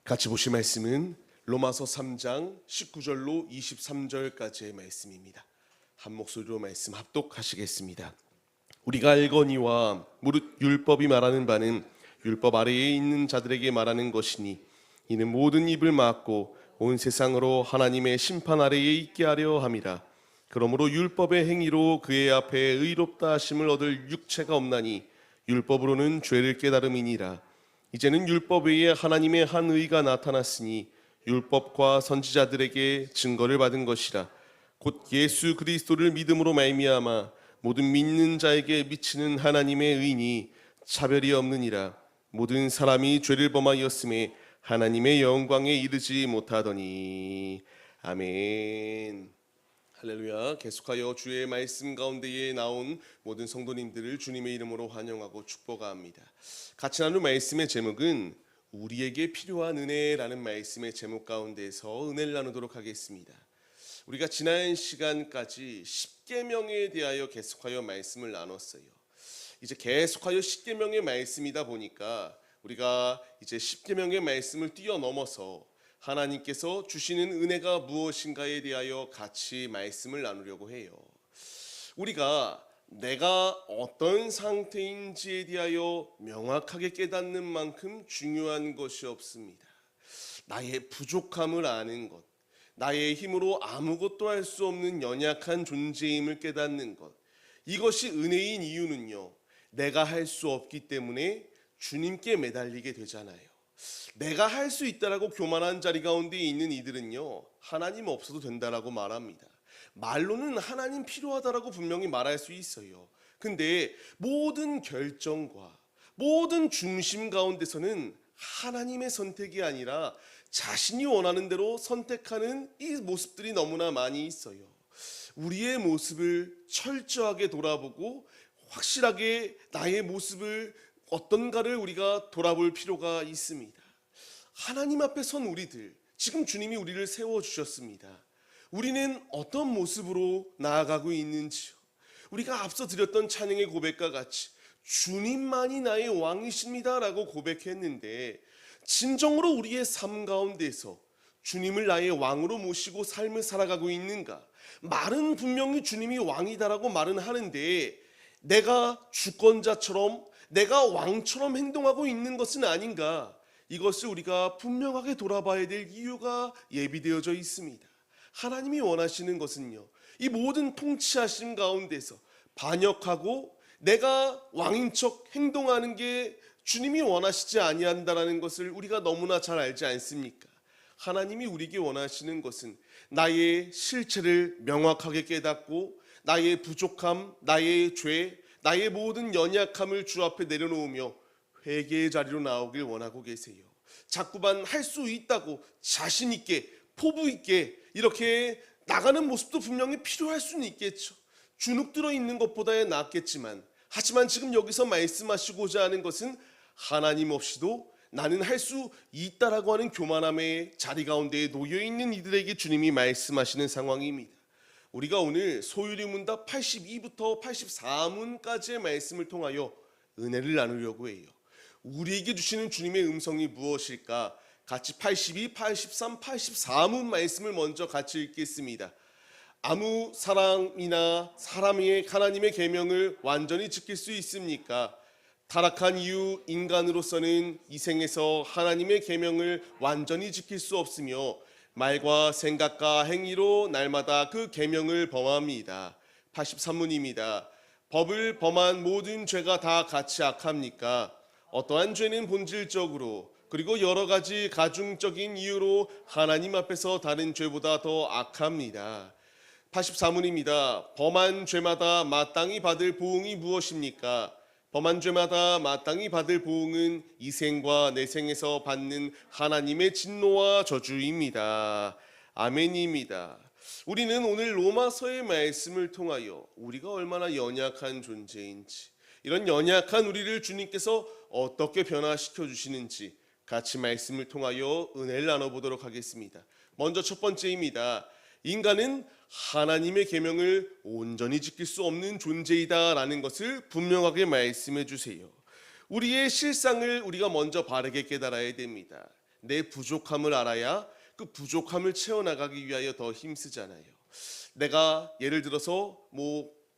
같이 보실 말씀은 로마서 3장 19절로 23절까지의 말씀입니다. 한 목소리로 말씀 합독하시겠습니다. 우리가 알거니와 무릇 율법이 말하는 바는 율법 아래에 있는 자들에게 말하는 것이니 이는 모든 입을 막고 온 세상으로 하나님의 심판 아래에 있게 하려 함이라. 그러므로 율법의 행위로 그의 앞에 의롭다 하심을 얻을 육체가 없나니 율법으로는 죄를 깨달음이니라. 이제는 율법 외에 하나님의 한 의가 나타났으니 율법과 선지자들에게 증거를 받은 것이라. 곧 예수 그리스도를 믿음으로 말미암아 모든 믿는 자에게 미치는 하나님의 의니 차별이 없느니라. 모든 사람이 죄를 범하였음에 하나님의 영광에 이르지 못하더니. 아멘. 할렐루야. 계속하여 주의 말씀 가운데에 나온 모든 성도님들을 주님의 이름으로 환영하고 축복합니다. 같이 나눌 말씀의 제목은 우리에게 필요한 은혜라는 말씀의 제목 가운데서 은혜를 나누도록 하겠습니다. 우리가 지난 시간까지 십계명에 대하여 계속하여 말씀을 나눴어요. 이제 계속하여 십계명의 말씀이다 보니까 우리가 이제 십계명의 말씀을 뛰어넘어서 하나님께서 주시는 은혜가 무엇인가에 대하여 같이 말씀을 나누려고 해요. 우리가 내가 어떤 상태인지에 대하여 명확하게 깨닫는 만큼 중요한 것이 없습니다. 나의 부족함을 아는 것, 나의 힘으로 아무것도 할 수 없는 연약한 존재임을 깨닫는 것, 이것이 은혜인 이유는요, 내가 할 수 없기 때문에 주님께 매달리게 되잖아요. 내가 할 수 있다라고 교만한 자리 가운데 있는 이들은요, 하나님 없어도 된다라고 말합니다. 말로는 하나님 필요하다라고 분명히 말할 수 있어요. 근데 모든 결정과 모든 중심 가운데서는 하나님의 선택이 아니라 자신이 원하는 대로 선택하는 이 모습들이 너무나 많이 있어요. 우리의 모습을 철저하게 돌아보고 확실하게 나의 모습을 어떤가를 우리가 돌아볼 필요가 있습니다. 하나님 앞에 선 우리들, 지금 주님이 우리를 세워주셨습니다. 우리는 어떤 모습으로 나아가고 있는지요. 우리가 앞서 드렸던 찬양의 고백과 같이 주님만이 나의 왕이십니다 라고 고백했는데, 진정으로 우리의 삶 가운데서 주님을 나의 왕으로 모시고 삶을 살아가고 있는가? 말은 분명히 주님이 왕이다라고 말은 하는데 내가 주권자처럼 내가 왕처럼 행동하고 있는 것은 아닌가? 이것을 우리가 분명하게 돌아봐야 될 이유가 예비되어져 있습니다. 하나님이 원하시는 것은요, 이 모든 통치하심 가운데서 반역하고 내가 왕인 척 행동하는 게 주님이 원하시지 아니한다라는 것을 우리가 너무나 잘 알지 않습니까? 하나님이 우리에게 원하시는 것은 나의 실체를 명확하게 깨닫고 나의 부족함, 나의 죄, 나의 모든 연약함을 주 앞에 내려놓으며 회개의 자리로 나오길 원하고 계세요. 자꾸만 할 수 있다고 자신 있게 포부 있게 이렇게 나가는 모습도 분명히 필요할 수는 있겠죠. 주눅 들어 있는 것보다야 낫겠지만, 하지만 지금 여기서 말씀하시고자 하는 것은 하나님 없이도 나는 할 수 있다라고 하는 교만함의 자리 가운데에 놓여 있는 이들에게 주님이 말씀하시는 상황입니다. 우리가 오늘 소유리 문답 82부터 84문까지의 말씀을 통하여 은혜를 나누려고 해요. 우리에게 주시는 주님의 음성이 무엇일까? 같이 82, 83, 84문 말씀을 먼저 같이 읽겠습니다. 아무 사람이나 사람이 하나님의 계명을 완전히 지킬 수 있습니까? 타락한 이후 인간으로서는 이 생에서 하나님의 계명을 완전히 지킬 수 없으며 말과 생각과 행위로 날마다 그 계명을 범합니다. 83문입니다. 법을 범한 모든 죄가 다 같이 악합니까? 어떠한 죄는 본질적으로 그리고 여러 가지 가중적인 이유로 하나님 앞에서 다른 죄보다 더 악합니다. 84문입니다. 범한 죄마다 마땅히 받을 보응이 무엇입니까? 범한 죄마다 마땅히 받을 보응은 이 생과 내생에서 받는 하나님의 진노와 저주입니다. 아멘입니다. 우리는 오늘 로마서의 말씀을 통하여 우리가 얼마나 연약한 존재인지, 이런 연약한 우리를 주님께서 어떻게 변화시켜 주시는지 같이 말씀을 통하여 은혜를 나눠보도록 하겠습니다. 먼저 첫 번째입니다. 인간은 하나님의 계명을 온전히 지킬 수 없는 존재이다라는 것을 분명하게 말씀해 주세요. 우리의 실상을 우리가 먼저 바르게 깨달아야 됩니다. 내 부족함을 알아야 그 부족함을 채워나가기 위하여 더 힘쓰잖아요. 내가 예를 들어서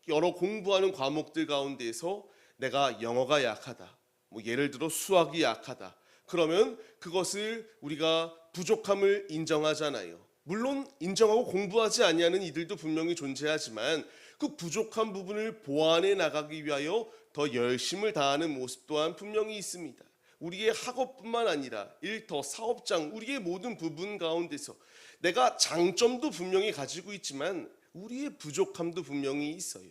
여러 공부하는 과목들 가운데에서 내가 영어가 약하다, 예를 들어 수학이 약하다, 그러면 그것을 우리가 부족함을 인정하잖아요. 물론 인정하고 공부하지 아니하는 이들도 분명히 존재하지만 그 부족한 부분을 보완해 나가기 위하여 더 열심을 다하는 모습 또한 분명히 있습니다. 우리의 학업뿐만 아니라 일터, 사업장, 우리의 모든 부분 가운데서 내가 장점도 분명히 가지고 있지만 우리의 부족함도 분명히 있어요.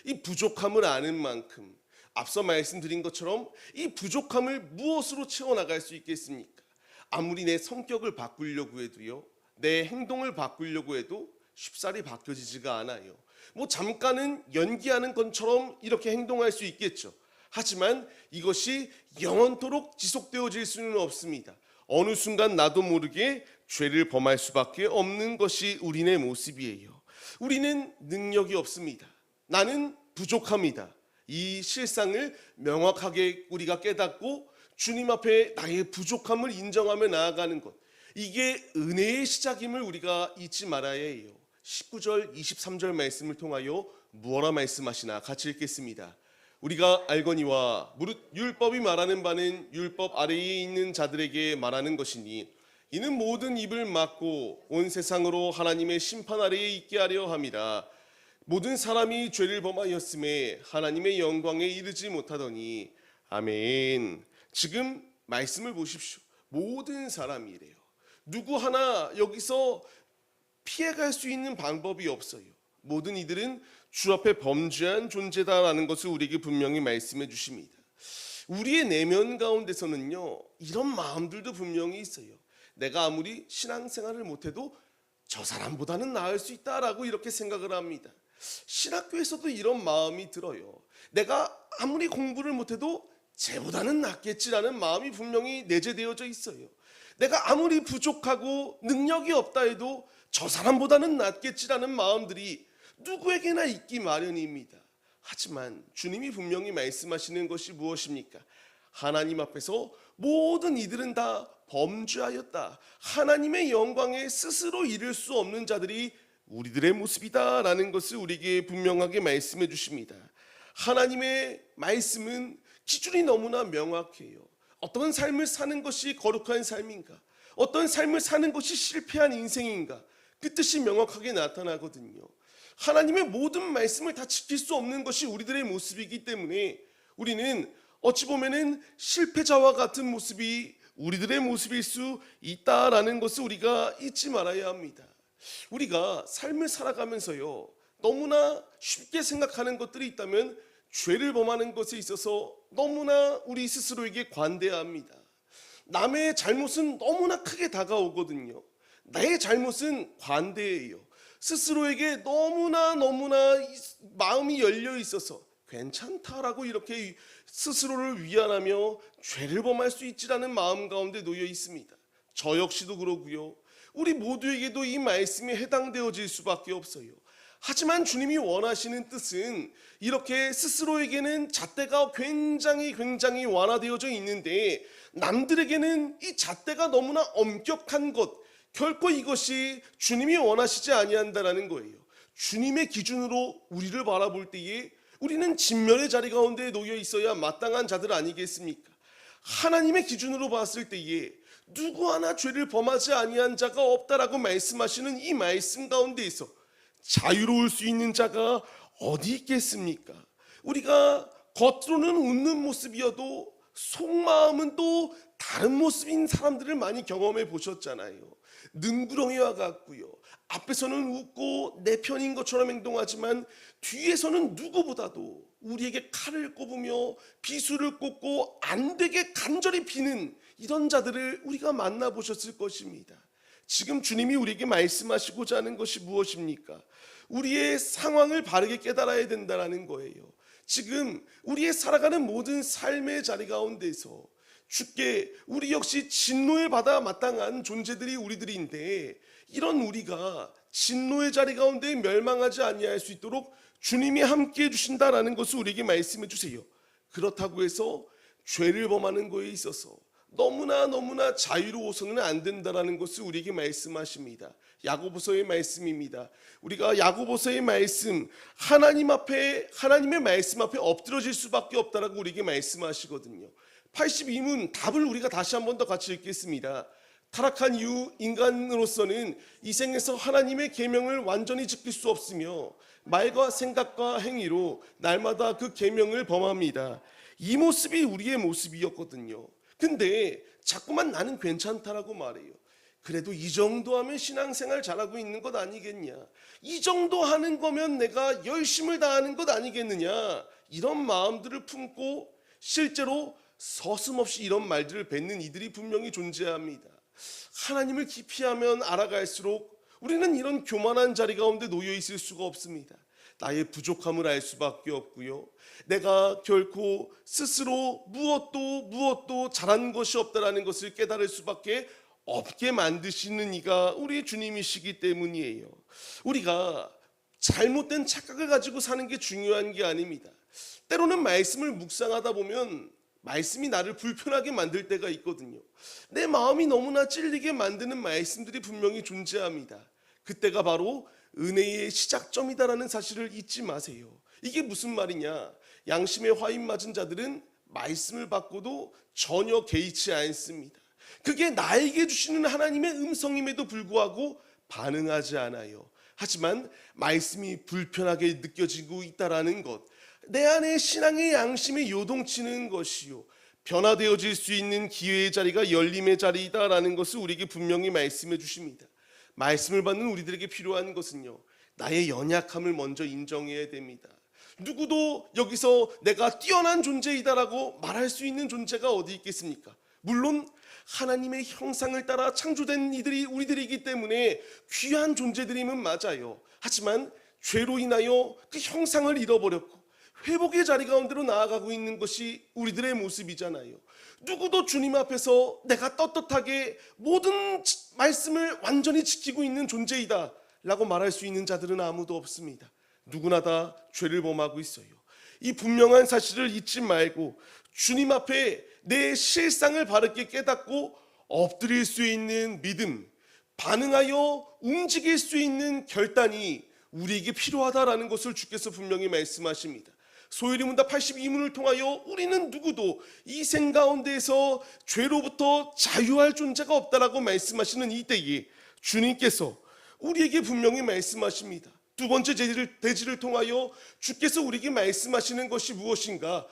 이 부족함을 아는 만큼 앞서 말씀드린 것처럼 이 부족함을 무엇으로 채워나갈 수 있겠습니까? 아무리 내 성격을 바꾸려고 해도요, 내 행동을 바꾸려고 해도 쉽사리 바뀌어지지가 않아요. 잠깐은 연기하는 것처럼 이렇게 행동할 수 있겠죠. 하지만 이것이 영원토록 지속되어질 수는 없습니다. 어느 순간 나도 모르게 죄를 범할 수밖에 없는 것이 우리의 모습이에요. 우리는 능력이 없습니다. 나는 부족합니다. 이 실상을 명확하게 우리가 깨닫고 주님 앞에 나의 부족함을 인정하며 나아가는 것, 이게 은혜의 시작임을 우리가 잊지 말아야 해요. 19절 23절 말씀을 통하여 무엇라 말씀하시나 같이 읽겠습니다. 우리가 알거니와 무릇 율법이 말하는 바는 율법 아래에 있는 자들에게 말하는 것이니 이는 모든 입을 막고 온 세상으로 하나님의 심판 아래에 있게 하려 함이라. 모든 사람이 죄를 범하였음에 하나님의 영광에 이르지 못하더니. 아멘. 지금 말씀을 보십시오. 모든 사람이래요. 누구 하나 여기서 피해갈 수 있는 방법이 없어요. 모든 이들은 주 앞에 범죄한 존재다라는 것을 우리에게 분명히 말씀해 주십니다. 우리의 내면 가운데서는요, 이런 마음들도 분명히 있어요. 내가 아무리 신앙생활을 못해도 저 사람보다는 나을 수 있다라고 이렇게 생각을 합니다. 신학교에서도 이런 마음이 들어요. 내가 아무리 공부를 못해도 쟤보다는 낫겠지라는 마음이 분명히 내재되어져 있어요. 내가 아무리 부족하고 능력이 없다 해도 저 사람보다는 낫겠지라는 마음들이 누구에게나 있기 마련입니다. 하지만 주님이 분명히 말씀하시는 것이 무엇입니까? 하나님 앞에서 모든 이들은 다 범죄하였다. 하나님의 영광에 스스로 이를 수 없는 자들이 우리들의 모습이다라는 것을 우리에게 분명하게 말씀해 주십니다. 하나님의 말씀은 기준이 너무나 명확해요. 어떤 삶을 사는 것이 거룩한 삶인가? 어떤 삶을 사는 것이 실패한 인생인가? 그 뜻이 명확하게 나타나거든요. 하나님의 모든 말씀을 다 지킬 수 없는 것이 우리들의 모습이기 때문에 우리는 어찌 보면은 실패자와 같은 모습이 우리들의 모습일 수 있다라는 것을 우리가 잊지 말아야 합니다. 우리가 삶을 살아가면서요, 너무나 쉽게 생각하는 것들이 있다면 죄를 범하는 것에 있어서 너무나 우리 스스로에게 관대해야 합니다. 남의 잘못은 너무나 크게 다가오거든요. 나의 잘못은 관대해요. 스스로에게 너무나 마음이 열려 있어서 괜찮다라고 이렇게 스스로를 위안하며 죄를 범할 수 있지라는 마음 가운데 놓여 있습니다. 저 역시도 그러고요. 우리 모두에게도 이 말씀이 해당되어질 수밖에 없어요. 하지만 주님이 원하시는 뜻은 이렇게 스스로에게는 잣대가 굉장히 완화되어져 있는데 남들에게는 이 잣대가 너무나 엄격한 것, 결코 이것이 주님이 원하시지 아니한다라는 거예요. 주님의 기준으로 우리를 바라볼 때에 우리는 진멸의 자리 가운데 놓여 있어야 마땅한 자들 아니겠습니까? 하나님의 기준으로 봤을 때에 누구 하나 죄를 범하지 아니한 자가 없다라고 말씀하시는 이 말씀 가운데에서 자유로울 수 있는 자가 어디 있겠습니까? 우리가 겉으로는 웃는 모습이어도 속마음은 또 다른 모습인 사람들을 많이 경험해 보셨잖아요. 능구렁이와 같고요. 앞에서는 웃고 내 편인 것처럼 행동하지만 뒤에서는 누구보다도 우리에게 칼을 꼽으며 비수를 꽂고 안 되게 간절히 비는 이런 자들을 우리가 만나보셨을 것입니다. 지금 주님이 우리에게 말씀하시고자 하는 것이 무엇입니까? 우리의 상황을 바르게 깨달아야 된다는 거예요. 지금 우리의 살아가는 모든 삶의 자리 가운데서 주께 우리 역시 진노에 받아 마땅한 존재들이 우리들인데 이런 우리가 진노의 자리 가운데 멸망하지 아니할 수 있도록 주님이 함께해 주신다라는 것을 우리에게 말씀해 주세요. 그렇다고 해서 죄를 범하는 거에 있어서 너무나 자유로워서는 안 된다라는 것을 우리에게 말씀하십니다. 야고보서의 말씀입니다. 우리가 야고보서의 말씀, 하나님의 말씀 앞에 엎드러질 수밖에 없다라고 우리에게 말씀하시거든요. 82문 답을 우리가 다시 한 번 더 같이 읽겠습니다. 타락한 이후 인간으로서는 이 생에서 하나님의 계명을 완전히 지킬 수 없으며 말과 생각과 행위로 날마다 그 계명을 범합니다. 이 모습이 우리의 모습이었거든요. 근데 자꾸만 나는 괜찮다라고 말해요. 그래도 이 정도 하면 신앙생활 잘하고 있는 것 아니겠냐, 이 정도 하는 거면 내가 열심을 다하는 것 아니겠느냐, 이런 마음들을 품고 실제로 서슴없이 이런 말들을 뱉는 이들이 분명히 존재합니다. 하나님을 깊이 하면 알아갈수록 우리는 이런 교만한 자리 가운데 놓여 있을 수가 없습니다. 나의 부족함을 알 수밖에 없고요, 내가 결코 스스로 무엇도 잘한 것이 없다라는 것을 깨달을 수밖에 없게 만드시는 이가 우리 주님이시기 때문이에요. 우리가 잘못된 착각을 가지고 사는 게 중요한 게 아닙니다. 때로는 말씀을 묵상하다 보면 말씀이 나를 불편하게 만들 때가 있거든요. 내 마음이 너무나 찔리게 만드는 말씀들이 분명히 존재합니다. 그때가 바로 은혜의 시작점이다라는 사실을 잊지 마세요. 이게 무슨 말이냐, 양심에 화인 맞은 자들은 말씀을 받고도 전혀 개의치 않습니다. 그게 나에게 주시는 하나님의 음성임에도 불구하고 반응하지 않아요. 하지만 말씀이 불편하게 느껴지고 있다라는 것, 내 안에 신앙의 양심이 요동치는 것이요, 변화되어질 수 있는 기회의 자리가 열림의 자리이다라는 것을 우리에게 분명히 말씀해 주십니다. 말씀을 받는 우리들에게 필요한 것은요, 나의 연약함을 먼저 인정해야 됩니다. 누구도 여기서 내가 뛰어난 존재이다라고 말할 수 있는 존재가 어디 있겠습니까? 물론 하나님의 형상을 따라 창조된 이들이 우리들이기 때문에 귀한 존재들임은 맞아요. 하지만 죄로 인하여 그 형상을 잃어버렸고 회복의 자리 가운데로 나아가고 있는 것이 우리들의 모습이잖아요. 누구도 주님 앞에서 내가 떳떳하게 모든 말씀을 완전히 지키고 있는 존재이다 라고 말할 수 있는 자들은 아무도 없습니다. 누구나 다 죄를 범하고 있어요. 이 분명한 사실을 잊지 말고 주님 앞에 내 실상을 바르게 깨닫고 엎드릴 수 있는 믿음, 반응하여 움직일 수 있는 결단이 우리에게 필요하다라는 것을 주께서 분명히 말씀하십니다. 소율이 문답 82문을 통하여 우리는 누구도 이 생 가운데에서 죄로부터 자유할 존재가 없다라고 말씀하시는 이 때에 주님께서 우리에게 분명히 말씀하십니다. 두 번째 대지를 통하여 주께서 우리에게 말씀하시는 것이 무엇인가?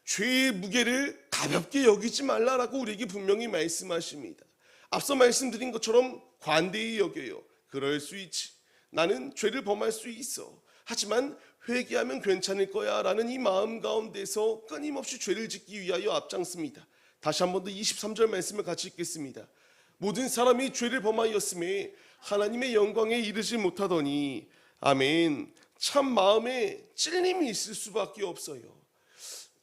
죄의 무게를 가볍게 여기지 말라라고 우리에게 분명히 말씀하십니다. 앞서 말씀드린 것처럼 관대히 여겨요. 그럴 수 있지, 나는 죄를 범할 수 있어, 하지만 회개하면 괜찮을 거야 라는 이 마음 가운데서 끊임없이 죄를 짓기 위하여 앞장섭니다. 다시 한 번 더 23절 말씀을 같이 읽겠습니다. 모든 사람이 죄를 범하였음에 하나님의 영광에 이르지 못하더니, 아멘. 참 마음에 찔림이 있을 수밖에 없어요.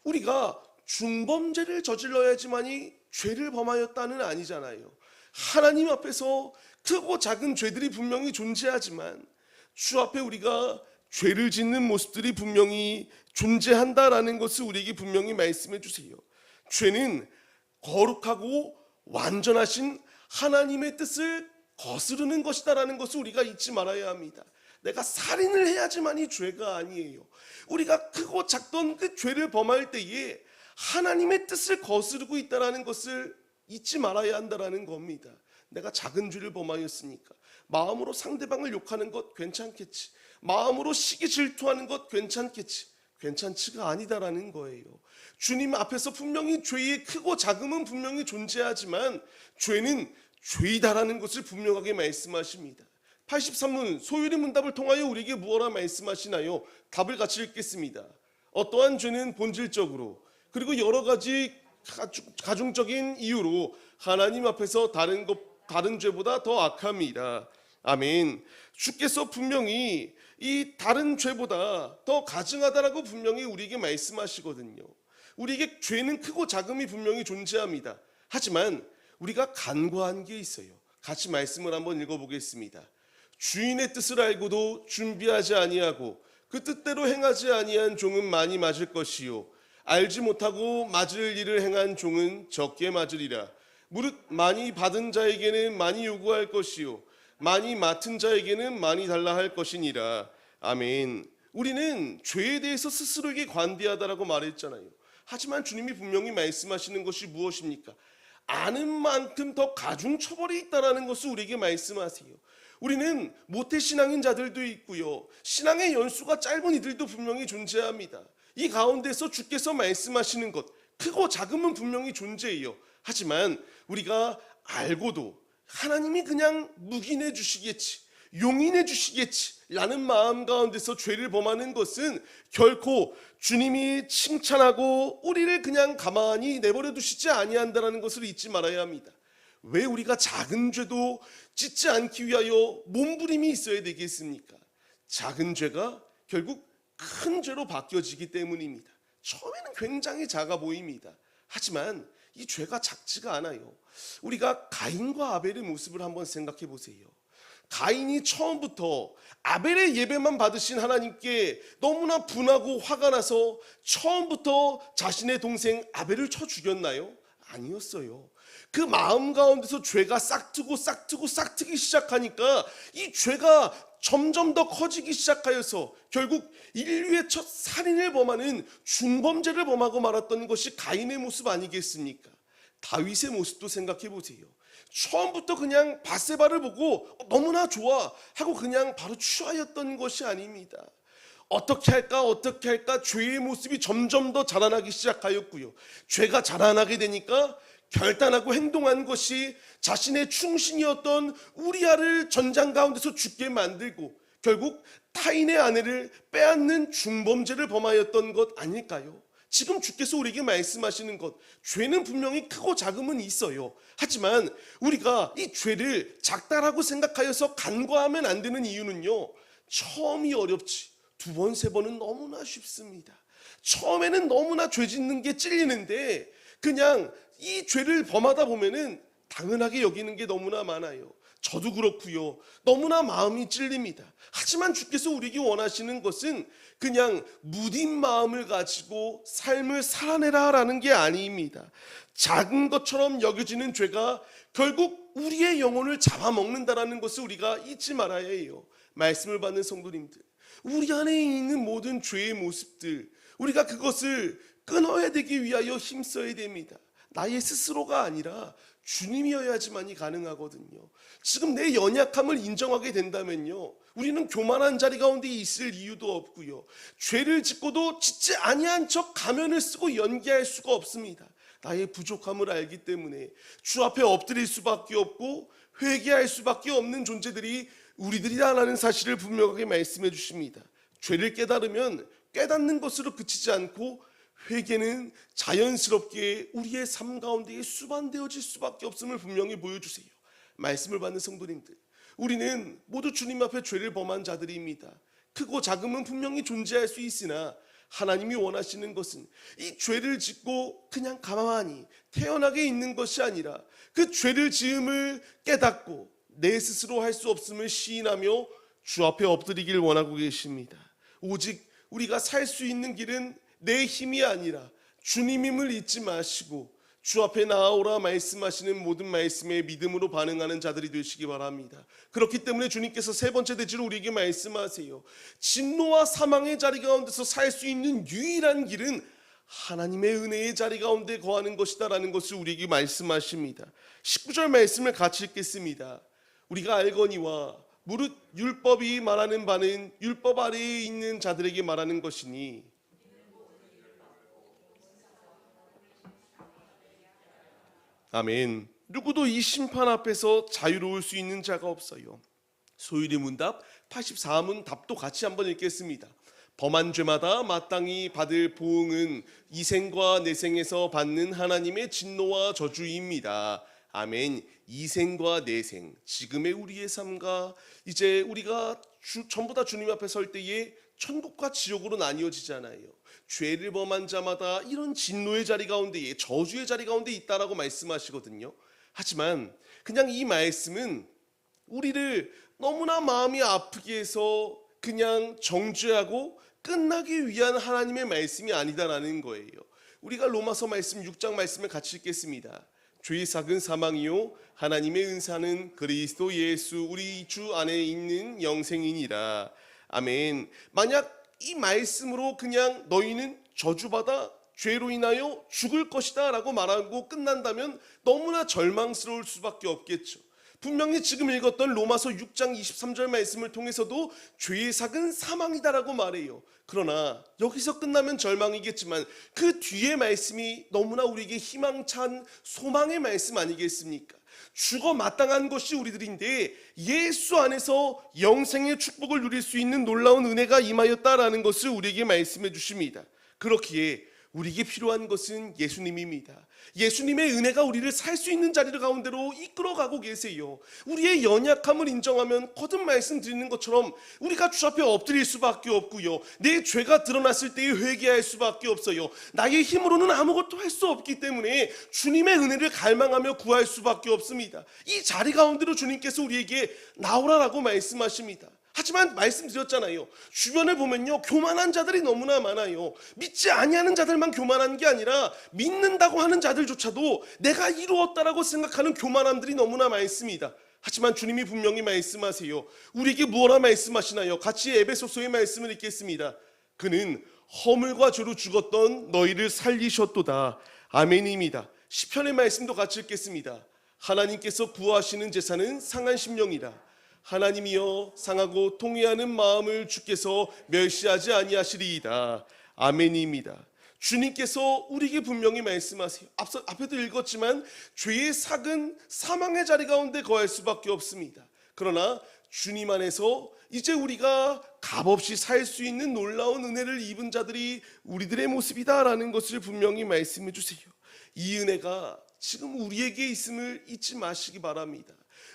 우리가 중범죄를 저질러야지만이 죄를 범하였다는 아니잖아요. 하나님 앞에서 크고 작은 죄들이 분명히 존재하지만 주 앞에 우리가 죄를 짓는 모습들이 분명히 존재한다라는 것을 우리에게 분명히 말씀해 주세요. 죄는 거룩하고 완전하신 하나님의 뜻을 거스르는 것이다라는 것을 우리가 잊지 말아야 합니다. 내가 살인을 해야지만이 죄가 아니에요. 우리가 크고 작던 그 죄를 범할 때에 하나님의 뜻을 거스르고 있다는 것을 잊지 말아야 한다는 겁니다. 내가 작은 죄를 범하였으니까 마음으로 상대방을 욕하는 것 괜찮겠지, 마음으로 시기 질투하는 것 괜찮겠지, 괜찮지가 아니다라는 거예요. 주님 앞에서 분명히 죄의 크고 작음은 분명히 존재하지만 죄는 죄이다라는 것을 분명하게 말씀하십니다. 83문 소율의 문답을 통하여 우리에게 무엇라 말씀하시나요? 답을 같이 읽겠습니다. 어떠한 죄는 본질적으로 그리고 여러 가지 가중적인 이유로 하나님 앞에서 다른 죄보다 더 악합니다. 아멘. 주께서 분명히 이 다른 죄보다 더 가증하다라고 분명히 우리에게 말씀하시거든요. 우리에게 죄는 크고 작음이 분명히 존재합니다. 하지만 우리가 간과한 게 있어요. 같이 말씀을 한번 읽어보겠습니다. 주인의 뜻을 알고도 준비하지 아니하고 그 뜻대로 행하지 아니한 종은 많이 맞을 것이요 알지 못하고 맞을 일을 행한 종은 적게 맞으리라. 무릇 많이 받은 자에게는 많이 요구할 것이요 많이 맡은 자에게는 많이 달라 할 것이니라. 아멘. 우리는 죄에 대해서 스스로에게 관대하다라고 말했잖아요. 하지만 주님이 분명히 말씀하시는 것이 무엇입니까? 아는 만큼 더 가중 처벌이 있다라는 것을 우리에게 말씀하세요. 우리는 모태신앙인 자들도 있고요, 신앙의 연수가 짧은 이들도 분명히 존재합니다. 이 가운데서 주께서 말씀하시는 것, 크고 작음은 분명히 존재해요. 하지만 우리가 알고도 하나님이 그냥 묵인해 주시겠지, 용인해 주시겠지 라는 마음 가운데서 죄를 범하는 것은 결코 주님이 칭찬하고 우리를 그냥 가만히 내버려 두시지 아니한다는 것을 잊지 말아야 합니다. 왜 우리가 작은 죄도 짓지 않기 위하여 몸부림이 있어야 되겠습니까? 작은 죄가 결국 큰 죄로 바뀌어지기 때문입니다. 처음에는 굉장히 작아 보입니다. 하지만 이 죄가 작지가 않아요. 우리가 가인과 아벨의 모습을 한번 생각해 보세요. 가인이 처음부터 아벨의 예배만 받으신 하나님께 너무나 분하고 화가 나서 처음부터 자신의 동생 아벨을 쳐 죽였나요? 아니었어요. 그 마음 가운데서 죄가 싹트기 시작하니까 이 죄가 점점 더 커지기 시작하여서 결국 인류의 첫 살인을 범하는 중범죄를 범하고 말았던 것이 가인의 모습 아니겠습니까? 다윗의 모습도 생각해 보세요. 처음부터 그냥 밧세바를 보고 너무나 좋아 하고 그냥 바로 취하였던 것이 아닙니다. 어떻게 할까 죄의 모습이 점점 더 자라나기 시작하였고요, 죄가 자라나게 되니까 결단하고 행동한 것이 자신의 충신이었던 우리아를 전장 가운데서 죽게 만들고 결국 타인의 아내를 빼앗는 중범죄를 범하였던 것 아닐까요? 지금 주께서 우리에게 말씀하시는 것, 죄는 분명히 크고 작음은 있어요. 하지만 우리가 이 죄를 작다라고 생각하여서 간과하면 안 되는 이유는요, 처음이 어렵지 두 번, 세 번은 너무나 쉽습니다. 처음에는 너무나 죄 짓는 게 찔리는데 그냥 이 죄를 범하다 보면은 당연하게 여기는 게 너무나 많아요. 저도 그렇고요, 너무나 마음이 찔립니다. 하지만 주께서 우리에게 원하시는 것은 그냥 무딘 마음을 가지고 삶을 살아내라라는 게 아닙니다. 작은 것처럼 여겨지는 죄가 결국 우리의 영혼을 잡아먹는다라는 것을 우리가 잊지 말아야 해요. 말씀을 받는 성도님들, 우리 안에 있는 모든 죄의 모습들, 우리가 그것을 끊어야 되기 위하여 힘써야 됩니다. 나의 스스로가 아니라 주님이어야지만이 가능하거든요. 지금 내 연약함을 인정하게 된다면요, 우리는 교만한 자리 가운데 있을 이유도 없고요, 죄를 짓고도 짓지 아니한 척 가면을 쓰고 연기할 수가 없습니다. 나의 부족함을 알기 때문에 주 앞에 엎드릴 수밖에 없고 회개할 수밖에 없는 존재들이 우리들이라는 사실을 분명하게 말씀해 주십니다. 죄를 깨달으면 깨닫는 것으로 그치지 않고 회개는 자연스럽게 우리의 삶 가운데에 수반되어질 수밖에 없음을 분명히 보여주세요. 말씀을 받는 성도님들, 우리는 모두 주님 앞에 죄를 범한 자들입니다. 크고 작음은 분명히 존재할 수 있으나 하나님이 원하시는 것은 이 죄를 짓고 그냥 가만히 태연하게 있는 것이 아니라 그 죄를 지음을 깨닫고 내 스스로 할 수 없음을 시인하며 주 앞에 엎드리길 원하고 계십니다. 오직 우리가 살 수 있는 길은 내 힘이 아니라 주님임을 잊지 마시고 주 앞에 나아오라 말씀하시는 모든 말씀에 믿음으로 반응하는 자들이 되시기 바랍니다. 그렇기 때문에 주님께서 세 번째 대지로 우리에게 말씀하세요. 진노와 사망의 자리 가운데서 살 수 있는 유일한 길은 하나님의 은혜의 자리 가운데 거하는 것이다 라는 것을 우리에게 말씀하십니다. 19절 말씀을 같이 읽겠습니다. 우리가 알거니와 무릇 율법이 말하는 바는 율법 아래에 있는 자들에게 말하는 것이니 아멘. 누구도 이 심판 앞에서 자유로울 수 있는 자가 없어요. 소율의 문답 84문 답도 같이 한번 읽겠습니다. 범한 죄마다 마땅히 받을 보응은 이생과 내생에서 받는 하나님의 진노와 저주입니다. 아멘. 이생과 내생, 지금의 우리의 삶과 이제 우리가 전부 다 주님 앞에 설 때에 천국과 지옥으로 나뉘어지잖아요. 죄를 범한 자마다 이런 진노의 자리 가운데에, 저주의 자리 가운데 있다라고 말씀하시거든요. 하지만 그냥 이 말씀은 우리를 너무나 마음이 아프게 해서 그냥 정죄하고 끝나기 위한 하나님의 말씀이 아니다라는 거예요. 우리가 로마서 말씀 6장 말씀을 같이 읽겠습니다. 죄의 삭은 사망이요 하나님의 은사는 그리스도 예수 우리 주 안에 있는 영생이니라. 아멘. 만약 이 말씀으로 그냥 너희는 저주받아 죄로 인하여 죽을 것이다 라고 말하고 끝난다면 너무나 절망스러울 수밖에 없겠죠. 분명히 지금 읽었던 로마서 6장 23절 말씀을 통해서도 죄의 삭은 사망이다라고 말해요. 그러나 여기서 끝나면 절망이겠지만 그 뒤의 말씀이 너무나 우리에게 희망찬 소망의 말씀 아니겠습니까? 죽어 마땅한 것이 우리들인데 예수 안에서 영생의 축복을 누릴 수 있는 놀라운 은혜가 임하였다라는 것을 우리에게 말씀해 주십니다. 그렇기에 우리에게 필요한 것은 예수님입니다. 예수님의 은혜가 우리를 살 수 있는 자리 가운데로 이끌어가고 계세요. 우리의 연약함을 인정하면 거듭 말씀드리는 것처럼 우리가 주 앞에 엎드릴 수밖에 없고요. 내 죄가 드러났을 때에 회개할 수밖에 없어요. 나의 힘으로는 아무것도 할 수 없기 때문에 주님의 은혜를 갈망하며 구할 수밖에 없습니다. 이 자리 가운데로 주님께서 우리에게 나오라라고 말씀하십니다. 하지만 말씀드렸잖아요. 주변을 보면요, 교만한 자들이 너무나 많아요. 믿지 아니하는 자들만 교만한 게 아니라 믿는다고 하는 자들조차도 내가 이루었다라고 생각하는 교만함들이 너무나 많습니다. 하지만 주님이 분명히 말씀하세요. 우리에게 무엇라 말씀하시나요? 같이 에베소서의 말씀을 읽겠습니다. 그는 허물과 죄로 죽었던 너희를 살리셨도다. 아멘입니다. 시편의 말씀도 같이 읽겠습니다. 하나님께서 구하시는 제사는 상한 심령이라. 하나님이여 상하고 통회하는 마음을 주께서 멸시하지 아니하시리이다. 아멘입니다. 주님께서 우리에게 분명히 말씀하세요. 앞에도 읽었지만 죄의 삭은 사망의 자리 가운데 거할 수밖에 없습니다. 그러나 주님 안에서 이제 우리가 값없이 살 수 있는 놀라운 은혜를 입은 자들이 우리들의 모습이다라는 것을 분명히 말씀해 주세요. 이 은혜가 지금 우리에게 있음을 잊지 마시기 바랍니다.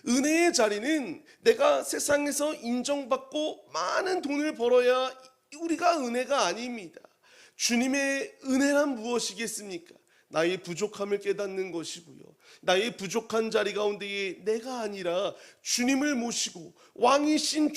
은혜의 자리는 내가 세상에서 인정받고 많은 돈을 벌어야 우리가 은혜가 아닙니다. 주님의 은혜란 무엇이겠습니까? 나의 부족함을 깨닫는 것이고요. 나의 부족한 자리 가운데에 내가 아니라 주님을 모시고 왕이신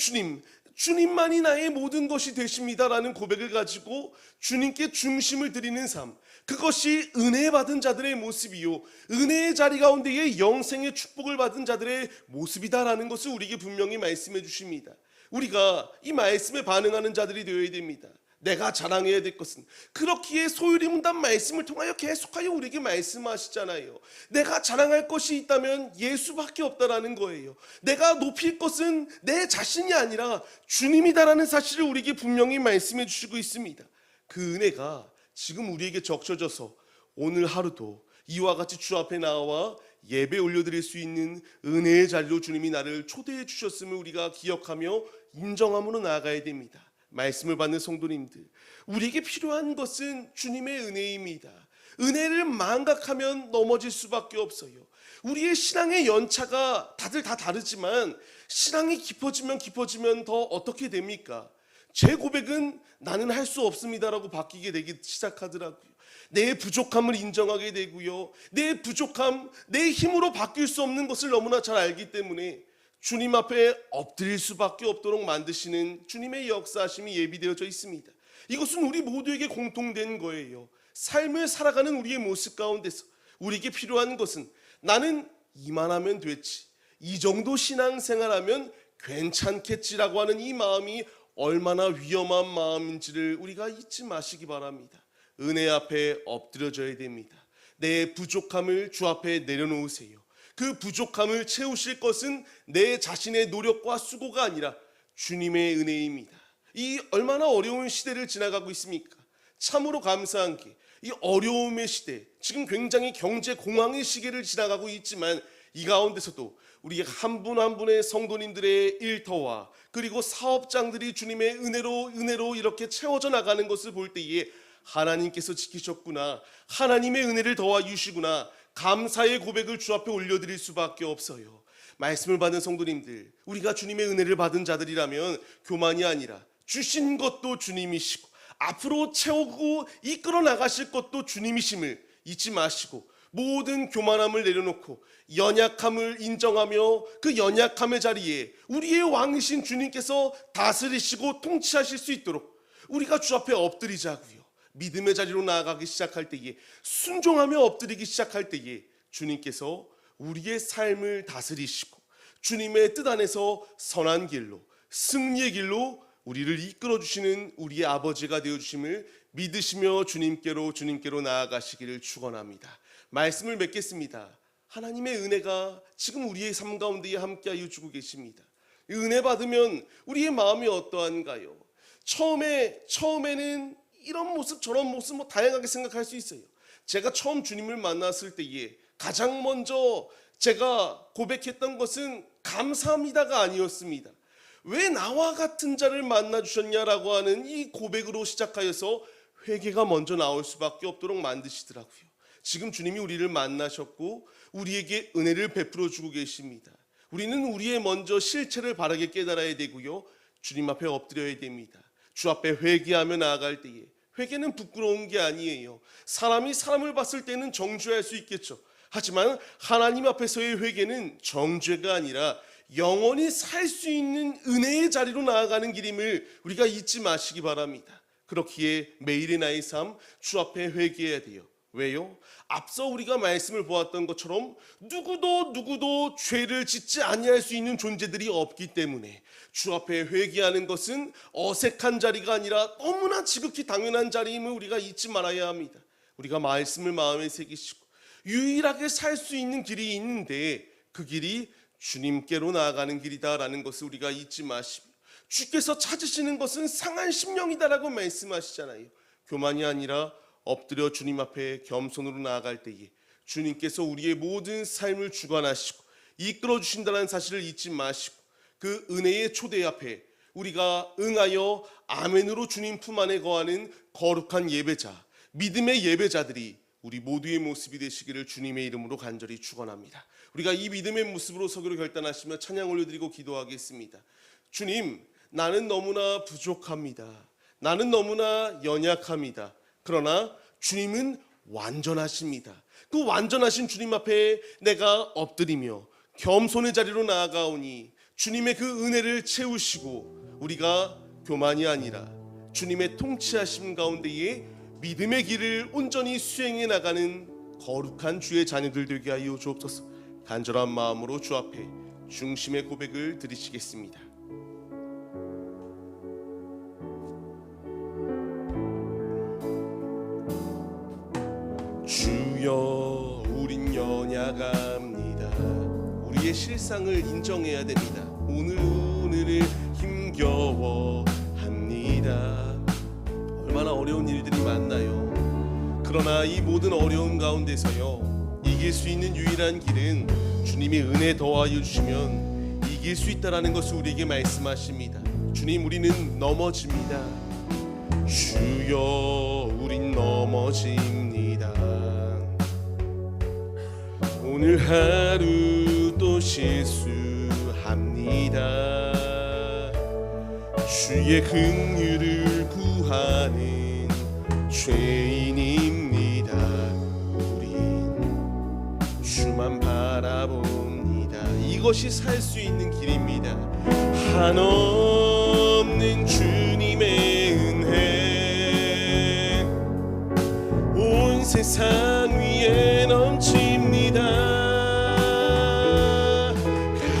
주님만이 나의 모든 것이 되십니다라는 고백을 가지고 주님께 중심을 드리는 삶, 그것이 은혜 받은 자들의 모습이요, 은혜의 자리 가운데에 영생의 축복을 받은 자들의 모습이다라는 것을 우리에게 분명히 말씀해 주십니다. 우리가 이 말씀에 반응하는 자들이 되어야 됩니다. 내가 자랑해야 될 것은, 그렇기에 소율이 문답 말씀을 통하여 계속하여 우리에게 말씀하시잖아요. 내가 자랑할 것이 있다면 예수밖에 없다라는 거예요. 내가 높일 것은 내 자신이 아니라 주님이다라는 사실을 우리에게 분명히 말씀해 주시고 있습니다. 그 은혜가 지금 우리에게 적셔져서 오늘 하루도 이와 같이 주 앞에 나와 예배 올려드릴 수 있는 은혜의 자리로 주님이 나를 초대해 주셨음을 우리가 기억하며 인정함으로 나아가야 됩니다. 말씀을 받는 성도님들, 우리에게 필요한 것은 주님의 은혜입니다. 은혜를 망각하면 넘어질 수밖에 없어요. 우리의 신앙의 연차가 다들 다 다르지만 신앙이 깊어지면 더 어떻게 됩니까? 제 고백은 나는 할 수 없습니다라고 바뀌게 되기 시작하더라고요. 내 부족함을 인정하게 되고요. 내 부족함, 내 힘으로 바뀔 수 없는 것을 너무나 잘 알기 때문에 주님 앞에 엎드릴 수밖에 없도록 만드시는 주님의 역사하심이 예비되어져 있습니다. 이것은 우리 모두에게 공통된 거예요. 삶을 살아가는 우리의 모습 가운데서 우리에게 필요한 것은 나는 이만하면 됐지, 이 정도 신앙생활하면 괜찮겠지라고 하는 이 마음이 얼마나 위험한 마음인지를 우리가 잊지 마시기 바랍니다. 은혜 앞에 엎드려져야 됩니다. 내 부족함을 주 앞에 내려놓으세요. 그 부족함을 채우실 것은 내 자신의 노력과 수고가 아니라 주님의 은혜입니다. 이 얼마나 어려운 시대를 지나가고 있습니까? 참으로 감사한 게 이 어려움의 시대, 지금 굉장히 경제 공황의 시기를 지나가고 있지만 이 가운데서도 우리 한 분 한 분의 성도님들의 일터와 그리고 사업장들이 주님의 은혜로 이렇게 채워져 나가는 것을 볼 때에 하나님께서 지키셨구나, 하나님의 은혜를 더하 주시구나, 감사의 고백을 주 앞에 올려드릴 수밖에 없어요. 말씀을 받은 성도님들, 우리가 주님의 은혜를 받은 자들이라면 교만이 아니라 주신 것도 주님이시고 앞으로 채우고 이끌어 나가실 것도 주님이심을 잊지 마시고 모든 교만함을 내려놓고 연약함을 인정하며 그 연약함의 자리에 우리의 왕이신 주님께서 다스리시고 통치하실 수 있도록 우리가 주 앞에 엎드리자고요. 믿음의 자리로 나아가기 시작할 때에, 순종하며 엎드리기 시작할 때에 주님께서 우리의 삶을 다스리시고 주님의 뜻 안에서 선한 길로, 승리의 길로 우리를 이끌어 주시는 우리의 아버지가 되어 주심을 믿으시며 주님께로 나아가시기를 축원합니다. 말씀을 맺겠습니다. 하나님의 은혜가 지금 우리의 삶 가운데에 함께하여 주고 계십니다. 이 은혜 받으면 우리의 마음이 어떠한가요? 처음에는 이런 모습 저런 모습 다양하게 생각할 수 있어요. 제가 처음 주님을 만났을 때에 가장 먼저 제가 고백했던 것은 감사합니다가 아니었습니다. 왜 나와 같은 자를 만나 주셨냐라고 하는 이 고백으로 시작하여서 회개가 먼저 나올 수밖에 없도록 만드시더라고요. 지금 주님이 우리를 만나셨고 우리에게 은혜를 베풀어 주고 계십니다. 우리는 우리의 먼저 실체를 바르게 깨달아야 되고요, 주님 앞에 엎드려야 됩니다. 주 앞에 회개하며 나아갈 때에 회개는 부끄러운 게 아니에요. 사람이 사람을 봤을 때는 정죄할 수 있겠죠. 하지만 하나님 앞에서의 회개는 정죄가 아니라 영원히 살 수 있는 은혜의 자리로 나아가는 길임을 우리가 잊지 마시기 바랍니다. 그렇기에 매일의 나의 삶 주 앞에 회개해야 돼요. 왜요? 앞서 우리가 말씀을 보았던 것처럼 누구도 죄를 짓지 아니할 수 있는 존재들이 없기 때문에 주 앞에 회개하는 것은 어색한 자리가 아니라 너무나 지극히 당연한 자리임을 우리가 잊지 말아야 합니다. 우리가 말씀을 마음에 새기시고 유일하게 살 수 있는 길이 있는데 그 길이 주님께로 나아가는 길이다라는 것을 우리가 잊지 마시고, 주께서 찾으시는 것은 상한 심령이다라고 말씀하시잖아요. 교만이 아니라 엎드려 주님 앞에 겸손으로 나아갈 때에 주님께서 우리의 모든 삶을 주관하시고 이끌어 주신다는 사실을 잊지 마시고, 그 은혜의 초대 앞에 우리가 응하여 아멘으로 주님 품 안에 거하는 거룩한 예배자, 믿음의 예배자들이 우리 모두의 모습이 되시기를 주님의 이름으로 간절히 축원합니다. 우리가 이 믿음의 모습으로 서기로 결단하시며 찬양 올려드리고 기도하겠습니다. 주님, 나는 너무나 부족합니다. 나는 너무나 연약합니다. 그러나 주님은 완전하십니다. 그 완전하신 주님 앞에 내가 엎드리며 겸손의 자리로 나아가오니 주님의 그 은혜를 채우시고 우리가 교만이 아니라 주님의 통치하심 가운데에 믿음의 길을 온전히 수행해 나가는 거룩한 주의 자녀들 되게 하여 주옵소서. 간절한 마음으로 주 앞에 중심의 고백을 드리시겠습니다. 주여, 우린 연약합니다. 우리의 실상을 인정해야 됩니다. 오늘을 힘겨워합니다. 얼마나 어려운 일들이 많나요? 그러나 이 모든 어려움 가운데서요, 이길 수 있는 유일한 길은 주님이 은혜 더하여 주시면 이길 수 있다라는 것을 우리에게 말씀하십니다. 주님, 우리는 넘어집니다. 주여, 우린 넘어집니다. 오늘 하루 또 실수합니다. 주의 긍휼을 구하는 죄인입니다. 우린 주만 바라봅니다. 이것이 살 수 있는 길입니다. 한없는 주님의 은혜 온 세상 위에 넘칩니다.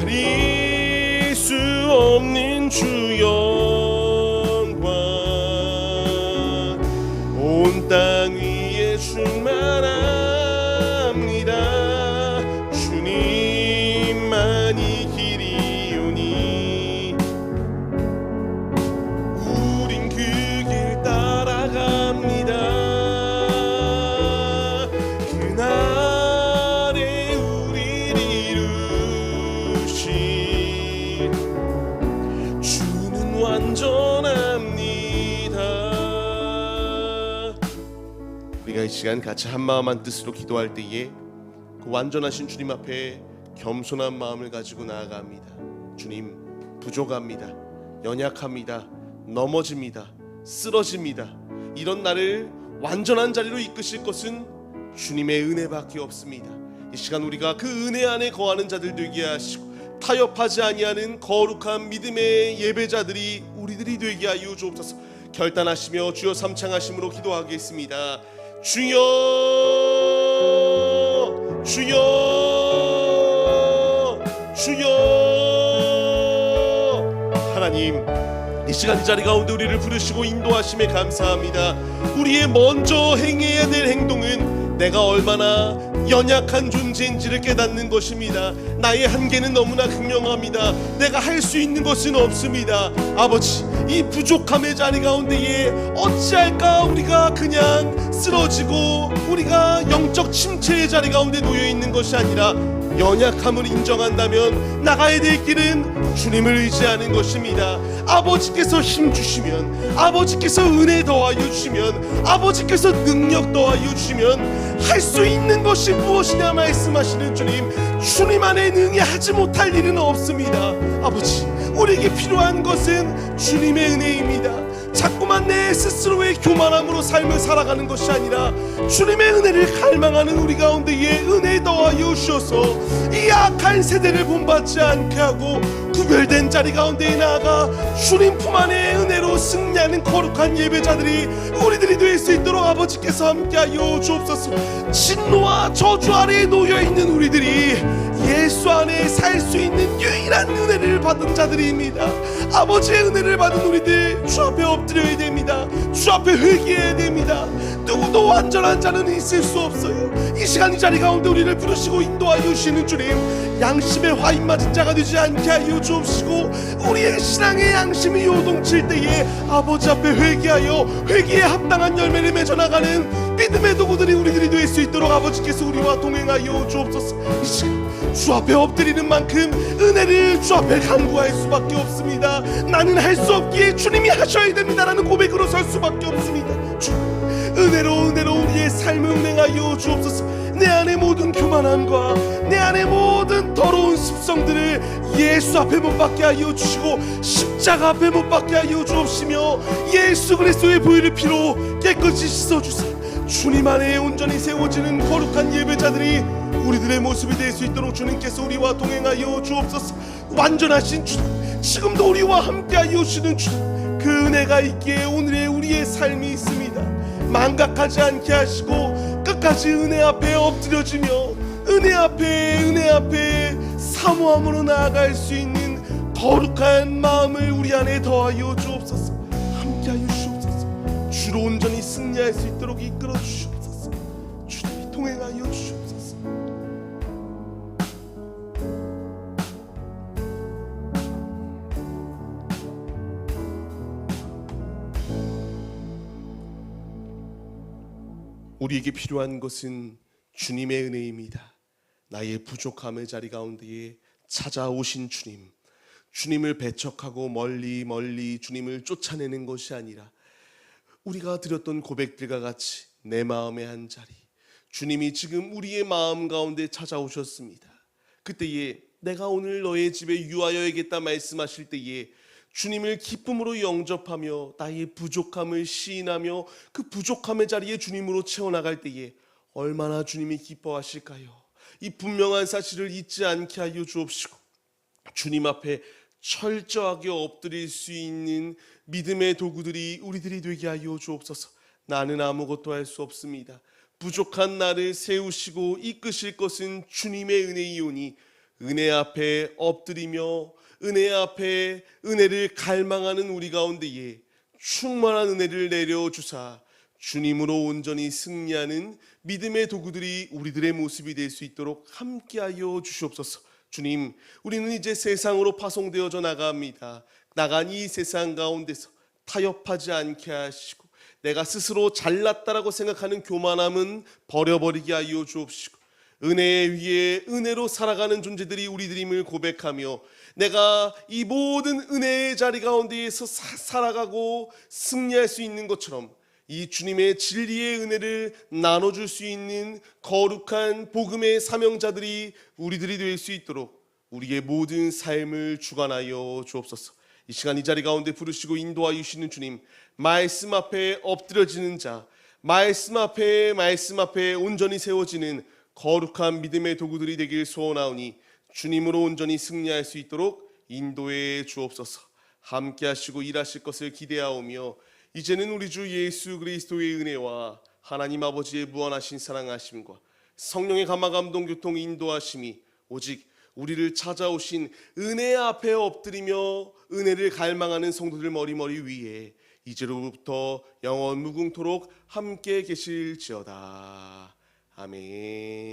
가릴 수 없는 주 영광 온 땅 위에 충만합니다. 주님만이 길이오니 우린 그 길 따라갑니다. 그날에 우리를 이루신 주는 완전합니다. 우리가 이 시간 같이 한마음 한뜻으로 기도할 때에 그 완전하신 주님 앞에 겸손한 마음을 가지고 나아갑니다. 주님, 부족합니다. 연약합니다. 넘어집니다. 쓰러집니다. 이런 나를 완전한 자리로 이끄실 것은 주님의 은혜밖에 없습니다. 이 시간 우리가 그 은혜 안에 거하는 자들 되게 하시고 타협하지 아니하는 거룩한 믿음의 예배자들이 우리들이 되게 하여 주옵소서. 결단하시며 주여 삼창하심으로 기도하겠습니다. 주여, 주여 주여. 하나님, 이 시간 이 자리 가운데 우리를 부르시고 인도하심에 감사합니다. 우리의 먼저 행해야 될 행동은 내가 얼마나 연약한 존재인지를 깨닫는 것입니다. 나의 한계는 너무나 극명합니다. 내가 할 수 있는 것은 없습니다. 아버지, 이 부족함의 자리 가운데에 어찌할까 우리가 그냥 쓰러지고 우리가 영적 침체의 자리 가운데 놓여 있는 것이 아니라 연약함을 인정한다면 나가야 될 길은 주님을 의지하는 것입니다. 아버지께서 힘 주시면, 아버지께서 은혜 더하여 주시면, 아버지께서 능력 더하여 주시면 할 수 있는 것이 무엇이냐 말씀하시는 주님, 주님 안에 능히 하지 못할 일은 없습니다. 아버지, 우리에게 필요한 것은 주님의 은혜입니다. 자꾸만 내 스스로의 교만함으로 삶을 살아가는 것이 아니라 주님의 은혜를 갈망하는 우리 가운데에 은혜 더하여 주셔서 이 악한 세대를 본받지 않게 하고 구별된 자리 가운데에 나아가 주님 품 안에 은혜로 승리하는 거룩한 예배자들이 우리들이 될 수 있도록 아버지께서 함께하여 주옵소서. 진노와 저주 아래에 놓여있는 우리들이 예수 안에 살 수 있는 유일한 은혜를 받은 자들입니다. 아버지의 은혜를 받은 우리들 주 앞에 엎드려야 됩니다. 주 앞에 회개해야 됩니다. 누구도 완전한 자는 있을 수 없어요. 이 시간 이 자리 가운데 우리를 부르시고 인도하여 주시는 주님, 양심의 화인 맞은 자가 되지 않게 하여 주옵시고 우리의 신앙의 양심이 요동칠 때에 아버지 앞에 회개하여 회개에 합당한 열매를 맺어나가는 믿음의 도구들이 우리들이 될 수 있도록 아버지께서 우리와 동행하여 주옵소서. 이 시간 주 앞에 엎드리는 만큼 은혜를 주 앞에 간구할 수밖에 없습니다. 나는 할 수 없기에 주님이 하셔야 됩니다라는 고백으로 설 수밖에 없습니다. 주 은혜로 우리의 삶을 운행하여 주옵소서. 내 안의 모든 교만함과 내 안의 모든 더러운 습성들을 예수 앞에 못 박게 하여 주시고 십자가 앞에 못 박게 하여 주옵시며 예수 그리스도의 보혈의 피로 깨끗이 씻어주사 주님 안에 온전히 세워지는 거룩한 예배자들이 우리들의 모습이 될 수 있도록 주님께서 우리와 동행하여 주옵소서. 완전하신 주님, 지금도 우리와 함께하여 주시는 주님, 그 은혜가 있기에 오늘의 우리의 삶이 있습니다. 망각하지 않게 하시고 끝까지 은혜 앞에 엎드려지며 은혜 앞에 사모함으로 나아갈 수 있는 거룩한 마음을 우리 안에 더하여 주옵소서. 함께하여 주옵소서. 주로 온전히 승리할 수 있도록 이끌어 주시옵소서. 주님이 동행하여 주시옵소서. 우리에게 필요한 것은 주님의 은혜입니다. 나의 부족함의 자리 가운데에 찾아오신 주님, 주님을 배척하고 멀리 주님을 쫓아내는 것이 아니라 우리가 드렸던 고백들과 같이 내 마음의 한 자리, 주님이 지금 우리의 마음 가운데 찾아오셨습니다. 그때에 내가 오늘 너의 집에 유하여야겠다 말씀하실 때에 주님을 기쁨으로 영접하며 나의 부족함을 시인하며 그 부족함의 자리에 주님으로 채워나갈 때에 얼마나 주님이 기뻐하실까요? 이 분명한 사실을 잊지 않게 하여 주옵시고 주님 앞에 철저하게 엎드릴 수 있는 믿음의 도구들이 우리들이 되게 하여 주옵소서. 나는 아무것도 할 수 없습니다. 부족한 나를 세우시고 이끄실 것은 주님의 은혜이오니 은혜 앞에 엎드리며 은혜 앞에 은혜를 갈망하는 우리 가운데에 충만한 은혜를 내려주사 주님으로 온전히 승리하는 믿음의 도구들이 우리들의 모습이 될 수 있도록 함께하여 주시옵소서. 주님, 우리는 이제 세상으로 파송되어져 나갑니다. 나간 이 세상 가운데서 타협하지 않게 하시고 내가 스스로 잘났다라고 생각하는 교만함은 버려버리게 하여 주옵시고 은혜 위에 은혜로 살아가는 존재들이 우리들임을 고백하며 내가 이 모든 은혜의 자리 가운데에서 살아가고 승리할 수 있는 것처럼 이 주님의 진리의 은혜를 나눠줄 수 있는 거룩한 복음의 사명자들이 우리들이 될 수 있도록 우리의 모든 삶을 주관하여 주옵소서. 이 시간 이 자리 가운데 부르시고 인도하여 주시는 주님, 말씀 앞에 엎드려지는 자, 말씀 앞에 온전히 세워지는 거룩한 믿음의 도구들이 되길 소원하오니 주님으로 온전히 승리할 수 있도록 인도해 주옵소서. 함께 하시고 일하실 것을 기대하오며 이제는 우리 주 예수 그리스도의 은혜와 하나님 아버지의 무한하신 사랑하심과 성령의 감화 감동 교통 인도하심이 오직 우리를 찾아오신 은혜 앞에 엎드리며 은혜를 갈망하는 성도들 머리머리 위에 이제로부터 영원 무궁토록 함께 계실지어다. 아멘.